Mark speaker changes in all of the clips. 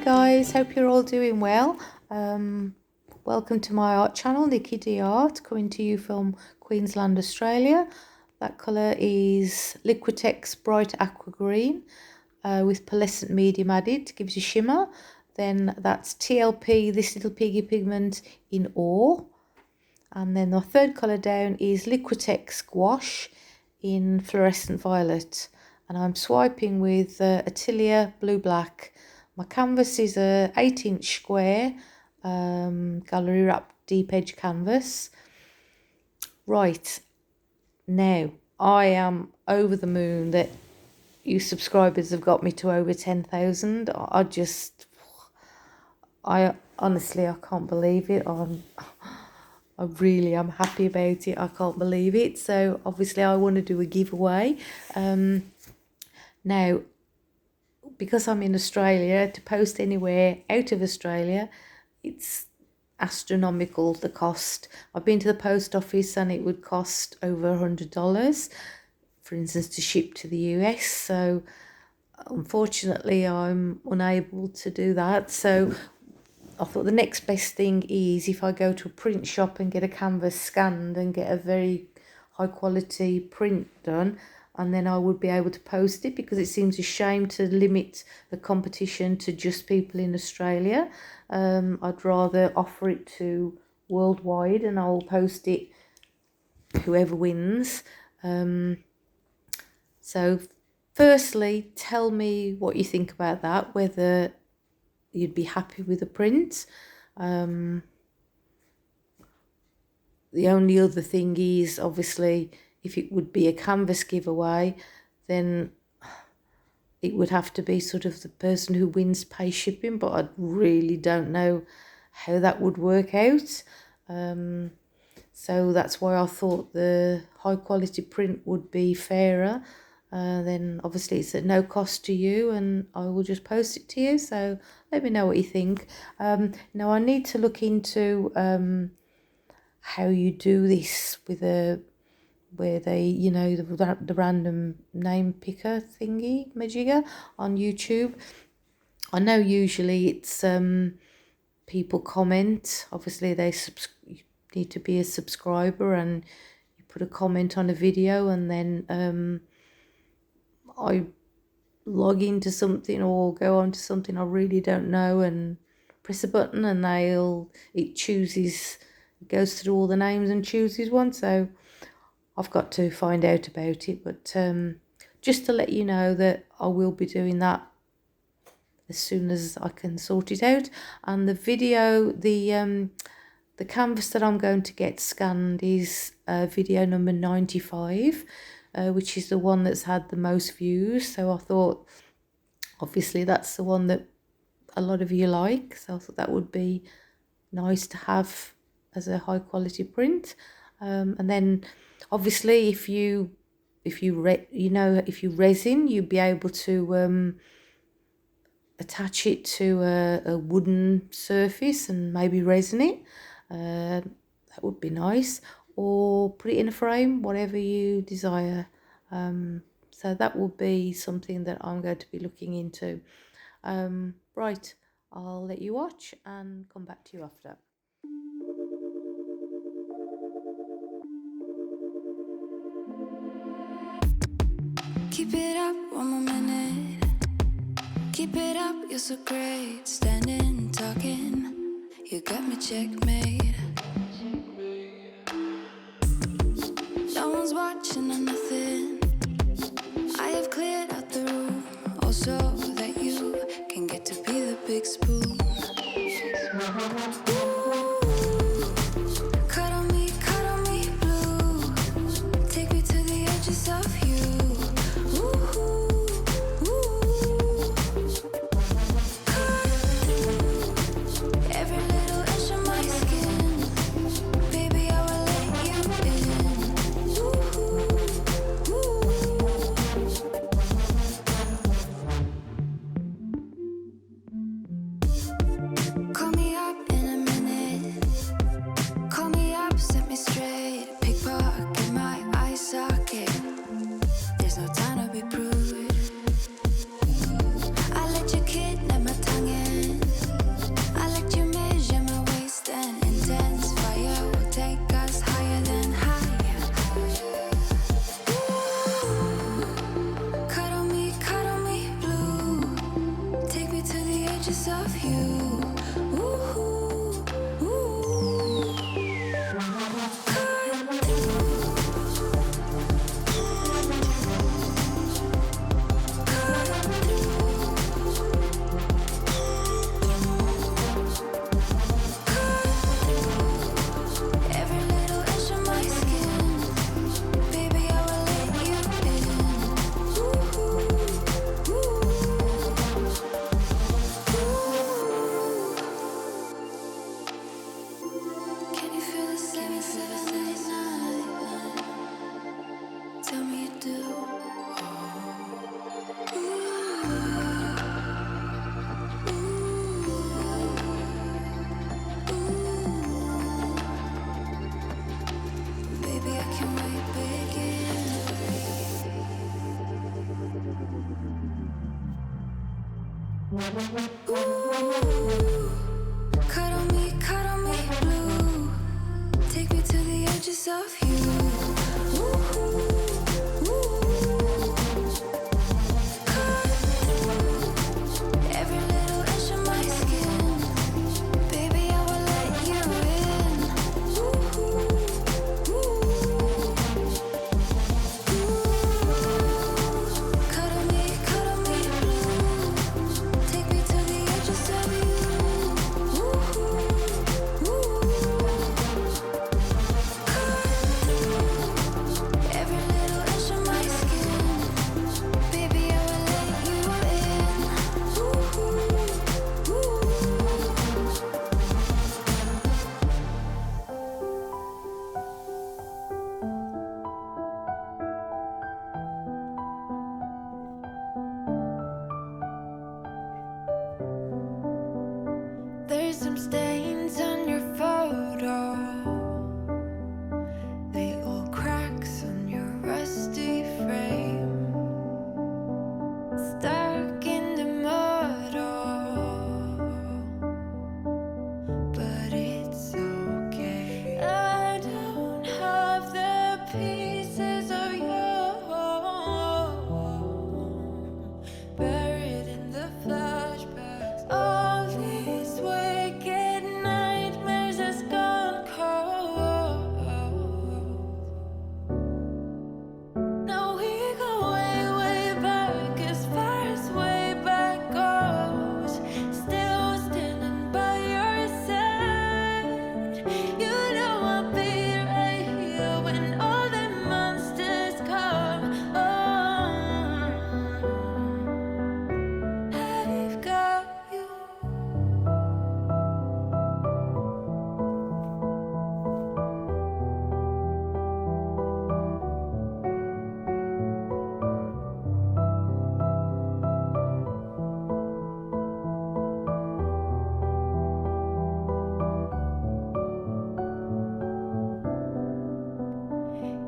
Speaker 1: guys, hope you're all doing well. Welcome to my art channel, Niki Art, coming to you from Queensland, Australia. That colour is Liquitex Bright Aqua Green with Pearlescent medium added, gives you shimmer. Then that's TLP, this Little Piggy pigment in Ore. And then the third colour down is Liquitex Gouache in Fluorescent Violet. And I'm swiping with Atelier Blue Black. My canvas is a 8-inch square gallery wrap deep edge canvas. Right, now I am over the moon that you subscribers have got me to over 10,000. I honestly, I can't believe it. I really am happy about it. I can't believe it. So obviously I want to do a giveaway. Now, because I'm in Australia, to post anywhere out of Australia, it's astronomical, the cost. I've been to the post office and it would cost over $100, for instance, to ship to the US. So unfortunately, I'm unable to do that. So I thought the next best thing is if I go to a print shop and get a canvas scanned and get a very high quality print done, and then I would be able to post it, because it seems a shame to limit the competition to just people in Australia. I'd rather offer it to worldwide, and I'll post it whoever wins. So firstly, tell me what you think about that, whether you'd be happy with the print. The only other thing is, obviously, if it would be a canvas giveaway, then it would have to be sort of the person who wins pay shipping, but I really don't know how that would work out. So that's why I thought the high quality print would be fairer. Then obviously it's at no cost to you, and I will just post it to you. So let me know what you think. Now I need to look into how you do this with where they, you know, the random name picker thingy majigger on YouTube. I know usually it's people comment. Obviously you need to be a subscriber and you put a comment on a video, and then I log into something or go on to something I really don't know and press a button, and it goes through all the names and chooses one. So I've got to find out about it, but just to let you know that I will be doing that as soon as I can sort it out. And the video, the canvas that I'm going to get scanned is video number 95, which is the one that's had the most views. So I thought, obviously that's the one that a lot of you like, so I thought that would be nice to have as a high quality print. And then obviously if you resin, you'd be able to attach it to a wooden surface and maybe resin it. That would be nice, or put it in a frame, whatever you desire. So that will be something that I'm going to be looking into. Right, I'll let you watch and come back to you after.
Speaker 2: Keep it up one more minute. Keep it up, you're so great. Standing, talking, you got me checkmate. No one's watching or nothing. I have cleared out the room, also that you can get to be the big spoon. Cut on me blue. Take me to the edges of you. Call me up in a minute. Cuddle me blue. Take me to the edges of you. Every little inch of my skin, baby, I will let you in. Cuddle me blue. Take me to the edges of you. Every little inch of my skin, baby, I will let you in. There's some stains on your photo, little cracks on your rusty frame, stuck in the mud, but it's okay. I don't have the pieces of you buried in the flashbacks. All these wicked nightmares has gone cold. Now we go way, way back, as far as way back goes. Still standing by your side. You know I'll be right here when all the monsters come. I've got you.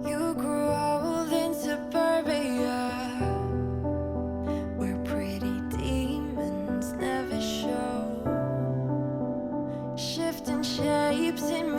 Speaker 2: You grew old in suburbia, where pretty demons never show. Shifting shapes in